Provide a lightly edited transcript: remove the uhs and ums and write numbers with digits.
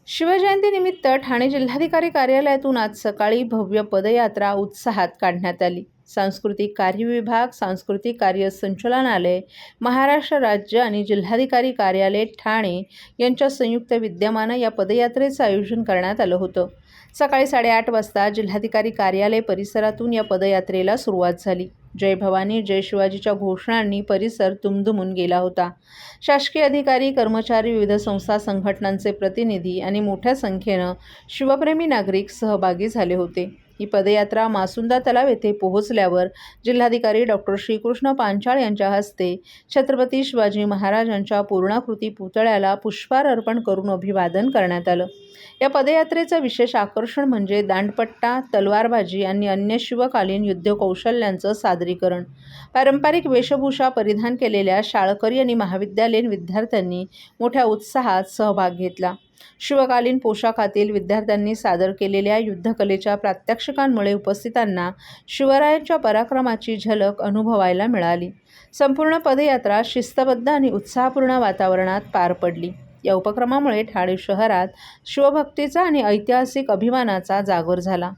शिवजयंतीनिमित्त ठाणे जिल्हाधिकारी कार्यालयातून आज सकाळी भव्य पदयात्रा उत्साहात काढण्यात आली। सांस्कृतिक कार्य विभाग, सांस्कृतिक कार्य संचालनालय, महाराष्ट्र राज्य आणि जिल्हाधिकारी कार्यालय ठाणे यांच्या संयुक्त विद्यमाने या पदयात्रेचे आयोजन करण्यात आलं होतं। सकाळी 8:30 वाजता जिल्हाधिकारी कार्यालय परिसरातून या पदयात्रेला सुरुवात झाली। जय भवानी जय शिवाजीच्या घोषणांनी परिसर दुमदुमून गेला होता। शासकीय अधिकारी, कर्मचारी, विविध संस्था संघटनांचे प्रतिनिधी आणि मोठ्या संख्येनं शिवप्रेमी नागरिक सहभागी झाले होते। ही पदयात्रा मासुंदा तलाव येथे पोहोचल्यावर जिल्हाधिकारी डॉक्टर श्रीकृष्ण पांचाळ यांच्या हस्ते छत्रपती शिवाजी महाराजांच्या पूर्णाकृती पुतळ्याला पुष्पहार अर्पण करून अभिवादन करण्यात आलं। या पदयात्रेचं विशेष आकर्षण म्हणजे दांडपट्टा, तलवारबाजी आणि अन्य शिवकालीन युद्धकौशल्यांचं सादरीकरण। पारंपरिक वेशभूषा परिधान केलेल्या शाळकरी आणि महाविद्यालयीन विद्यार्थ्यांनी मोठ्या उत्साहात सहभाग घेतला। शिवकालीन पोशाखातील विद्यार्थ्यांनी सादर केलेल्या युद्धकलेच्या प्रात्यक्षिकांमुळे उपस्थितांना शिवरायांच्या पराक्रमाची झलक अनुभवायला मिळाली। संपूर्ण पदयात्रा शिस्तबद्ध आणि उत्साहपूर्ण वातावरणात पार पडली। या उपक्रमामुळे ठाणे शहरात शिवभक्तीचा आणि ऐतिहासिक अभिमानाचा जागर झाला।